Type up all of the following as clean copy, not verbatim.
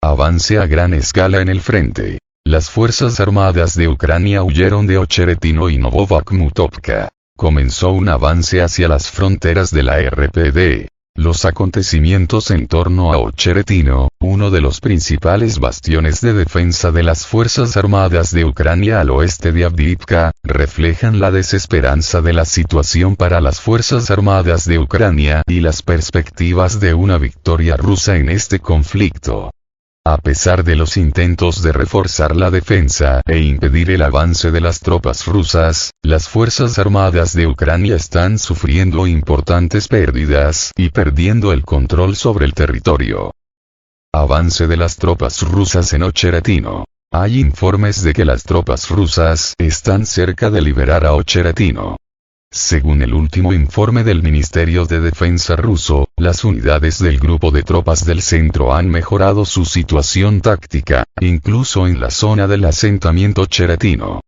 Avance a gran escala en el frente. Las Fuerzas Armadas de Ucrania huyeron de Ocheretino y Novobakhmutovka. Comenzó un avance hacia las fronteras de la RPD. Los acontecimientos en torno a Ocheretino, uno de los principales bastiones de defensa de las Fuerzas Armadas de Ucrania al oeste de Avdiivka, reflejan la desesperanza de la situación para las Fuerzas Armadas de Ucrania y las perspectivas de una victoria rusa en este conflicto. A pesar de los intentos de reforzar la defensa e impedir el avance de las tropas rusas, las Fuerzas Armadas de Ucrania están sufriendo importantes pérdidas y perdiendo el control sobre el territorio. Avance de las tropas rusas en Ocheretino. Hay informes de que las tropas rusas están cerca de liberar a Ocheretino. Según el último informe del Ministerio de Defensa ruso, las unidades del grupo de tropas del centro han mejorado su situación táctica, incluso en la zona del asentamiento Ocheretino.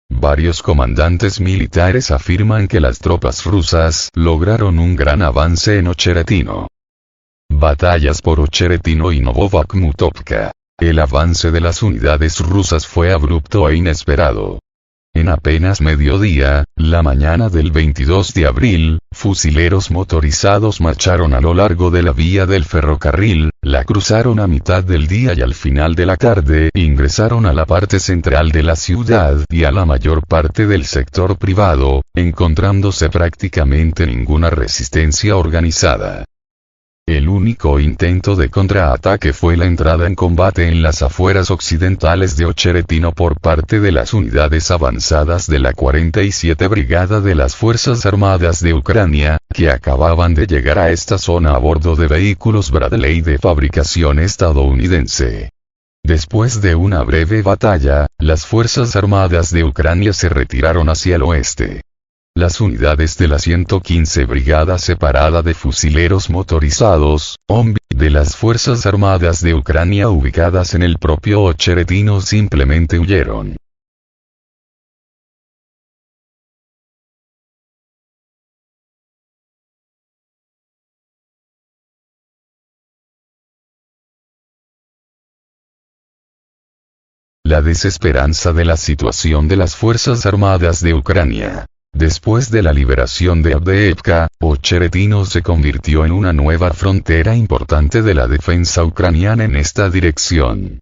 Varios comandantes militares afirman que las tropas rusas lograron un gran avance en Ocheretino. Batallas por Ocheretino y Novobakhmutovka. El avance de las unidades rusas fue abrupto e inesperado. En apenas mediodía, la mañana del 22 de abril, fusileros motorizados marcharon a lo largo de la vía del ferrocarril, la cruzaron a mitad del día y al final de la tarde ingresaron a la parte central de la ciudad y a la mayor parte del sector privado, encontrándose prácticamente ninguna resistencia organizada. El único intento de contraataque fue la entrada en combate en las afueras occidentales de Ocheretino por parte de las unidades avanzadas de la 47 Brigada de las Fuerzas Armadas de Ucrania, que acababan de llegar a esta zona a bordo de vehículos Bradley de fabricación estadounidense. Después de una breve batalla, las Fuerzas Armadas de Ucrania se retiraron hacia el oeste. Las unidades de la 115 Brigada Separada de Fusileros Motorizados, OMB, de las Fuerzas Armadas de Ucrania ubicadas en el propio Ocheretino simplemente huyeron. La desesperanza de la situación de las Fuerzas Armadas de Ucrania. Después de la liberación de Avdiivka, Ocheretino se convirtió en una nueva frontera importante de la defensa ucraniana en esta dirección.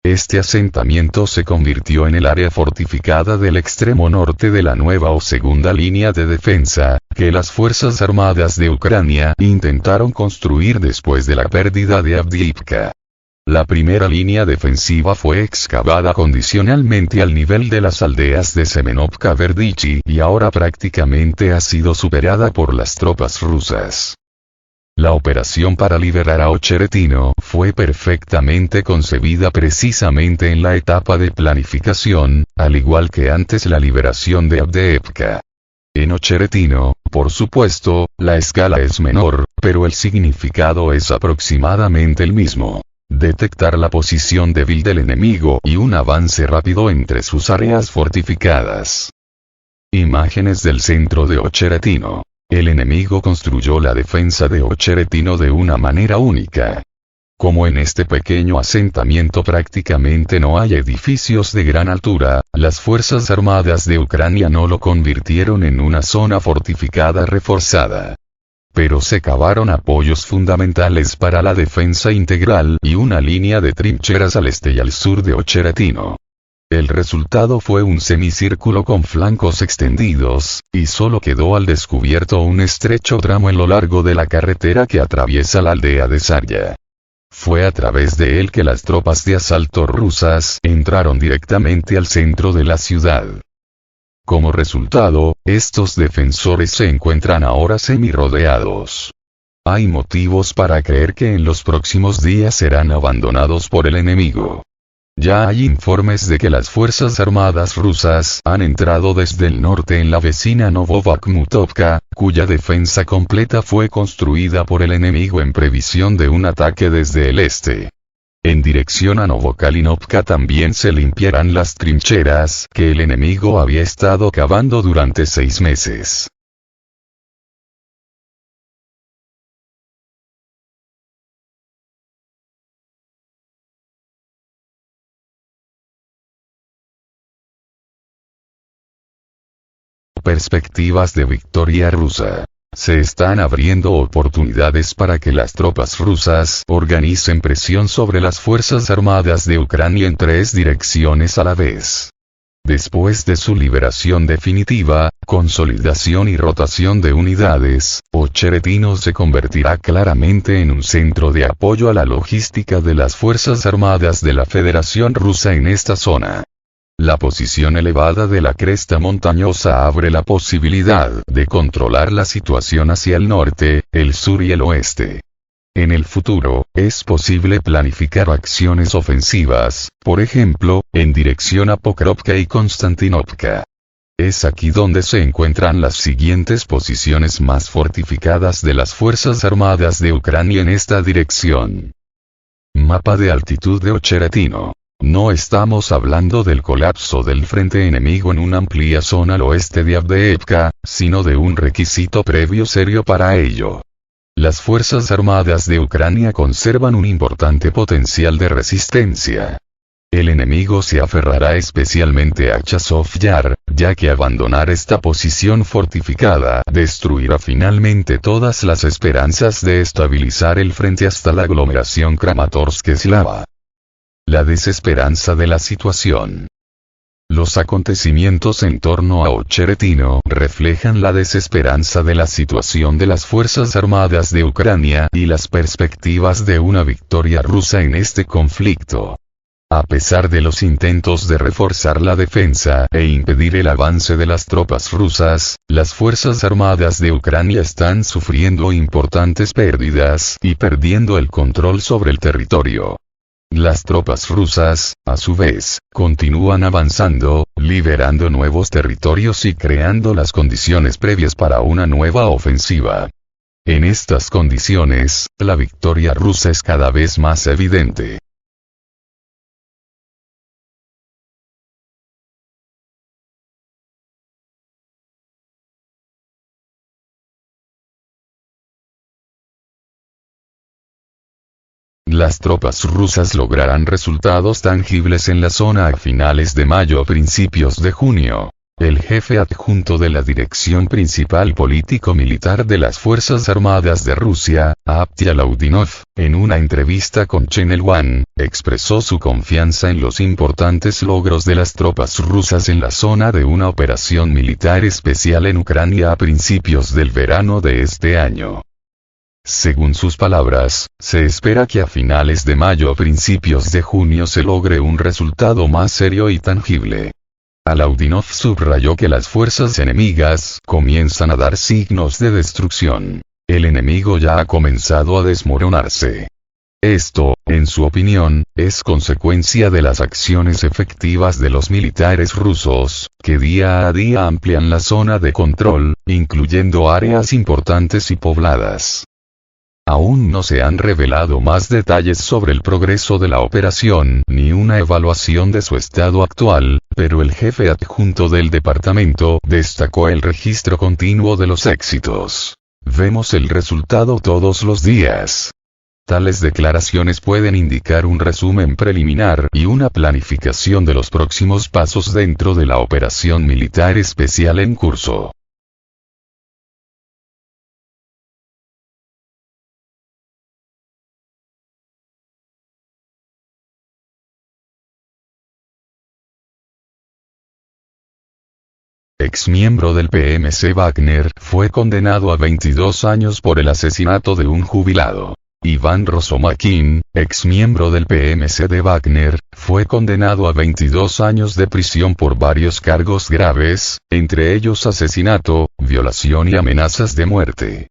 Este asentamiento se convirtió en el área fortificada del extremo norte de la nueva o segunda línea de defensa, que las Fuerzas Armadas de Ucrania intentaron construir después de la pérdida de Avdiivka. La primera línea defensiva fue excavada condicionalmente al nivel de las aldeas de Semenovka-Verdichi y ahora prácticamente ha sido superada por las tropas rusas. La operación para liberar a Ocheretino fue perfectamente concebida precisamente en la etapa de planificación, al igual que antes la liberación de Avdiivka. En Ocheretino, por supuesto, la escala es menor, pero el significado es aproximadamente el mismo. Detectar la posición débil del enemigo y un avance rápido entre sus áreas fortificadas. Imágenes del centro de Ocheretino. El enemigo construyó la defensa de Ocheretino de una manera única. Como en este pequeño asentamiento prácticamente no hay edificios de gran altura, las Fuerzas Armadas de Ucrania no lo convirtieron en una zona fortificada reforzada. Pero se cavaron apoyos fundamentales para la defensa integral y una línea de trincheras al este y al sur de Ocheretino. El resultado fue un semicírculo con flancos extendidos, y solo quedó al descubierto un estrecho tramo en lo largo de la carretera que atraviesa la aldea de Zarya. Fue a través de él que las tropas de asalto rusas entraron directamente al centro de la ciudad. Como resultado, estos defensores se encuentran ahora semi-rodeados. Hay motivos para creer que en los próximos días serán abandonados por el enemigo. Ya hay informes de que las Fuerzas Armadas rusas han entrado desde el norte en la vecina Novobakhmutovka, cuya defensa completa fue construida por el enemigo en previsión de un ataque desde el este. En dirección a Novokalinovka también se limpiarán las trincheras que el enemigo había estado cavando durante 6 meses. perspectivas de victoria rusa. Se están abriendo oportunidades para que las tropas rusas organicen presión sobre las fuerzas armadas de Ucrania en 3 direcciones a la vez. Después de su liberación definitiva, consolidación y rotación de unidades, Ocheretino se convertirá claramente en un centro de apoyo a la logística de las Fuerzas Armadas de la Federación Rusa en esta zona. La posición elevada de la cresta montañosa abre la posibilidad de controlar la situación hacia el norte, el sur y el oeste. En el futuro, es posible planificar acciones ofensivas, por ejemplo, en dirección a Pokrovka y Konstantinovka. Es aquí donde se encuentran las siguientes posiciones más fortificadas de las Fuerzas Armadas de Ucrania en esta dirección. Mapa de altitud de Ocheretino. No estamos hablando del colapso del frente enemigo en una amplia zona al oeste de Avdiivka, sino de un requisito previo serio para ello. Las Fuerzas Armadas de Ucrania conservan un importante potencial de resistencia. El enemigo se aferrará especialmente a Chazov Yar, ya que abandonar esta posición fortificada destruirá finalmente todas las esperanzas de estabilizar el frente hasta la aglomeración Kramatorsk-Slava. La desesperanza de la situación. Los acontecimientos en torno a Ocheretino reflejan la desesperanza de la situación de las Fuerzas Armadas de Ucrania y las perspectivas de una victoria rusa en este conflicto. A pesar de los intentos de reforzar la defensa e impedir el avance de las tropas rusas, las Fuerzas Armadas de Ucrania están sufriendo importantes pérdidas y perdiendo el control sobre el territorio. Las tropas rusas, a su vez, continúan avanzando, liberando nuevos territorios y creando las condiciones previas para una nueva ofensiva. En estas condiciones, la victoria rusa es cada vez más evidente. Las tropas rusas lograrán resultados tangibles en la zona a finales de mayo o principios de junio. El jefe adjunto de la Dirección Principal Político-Militar de las Fuerzas Armadas de Rusia, Avdiy Laudinov, en una entrevista con Channel One, expresó su confianza en los importantes logros de las tropas rusas en la zona de una operación militar especial en Ucrania a principios del verano de este año. Según sus palabras, se espera que a finales de mayo o principios de junio se logre un resultado más serio y tangible. Laudinov subrayó que las fuerzas enemigas comienzan a dar signos de destrucción. El enemigo ya ha comenzado a desmoronarse. Esto, en su opinión, es consecuencia de las acciones efectivas de los militares rusos, que día a día amplían la zona de control, incluyendo áreas importantes y pobladas. Aún no se han revelado más detalles sobre el progreso de la operación ni una evaluación de su estado actual, pero el jefe adjunto del departamento destacó el registro continuo de los éxitos. Vemos el resultado todos los días. Tales declaraciones pueden indicar un resumen preliminar y una planificación de los próximos pasos dentro de la operación militar especial en curso. Exmiembro del PMC Wagner fue condenado a 22 años por el asesinato de un jubilado. Iván Rosomakin, exmiembro del PMC de Wagner, fue condenado a 22 años de prisión por varios cargos graves, entre ellos asesinato, violación y amenazas de muerte.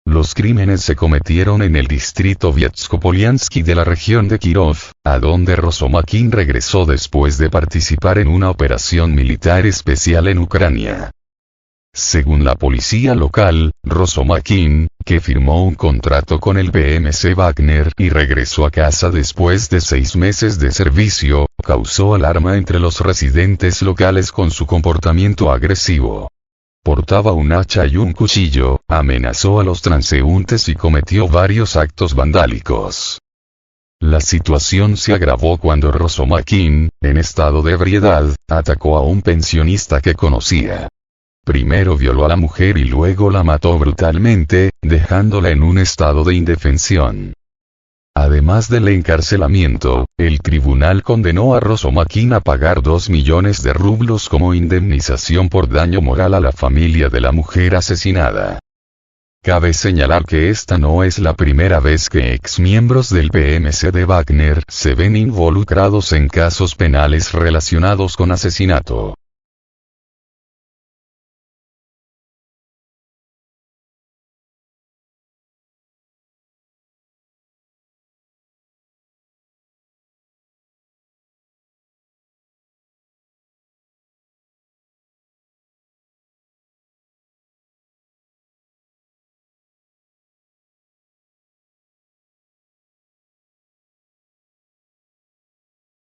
Los crímenes se cometieron en el distrito Vietskopoliansky de la región de Kirov, a donde Rosomakin regresó después de participar en una operación militar especial en Ucrania. Según la policía local, Rosomakin, que firmó un contrato con el PMC Wagner y regresó a casa después de 6 meses de servicio, causó alarma entre los residentes locales con su comportamiento agresivo. Portaba un hacha y un cuchillo, amenazó a los transeúntes y cometió varios actos vandálicos. La situación se agravó cuando Rosomakin, en estado de ebriedad, atacó a un pensionista que conocía. Primero violó a la mujer y luego la mató brutalmente, dejándola en un estado de indefensión. Además del encarcelamiento, el tribunal condenó a Rosomakin a pagar 2 millones de rublos como indemnización por daño moral a la familia de la mujer asesinada. Cabe señalar que esta no es la primera vez que exmiembros del PMC de Wagner se ven involucrados en casos penales relacionados con asesinato.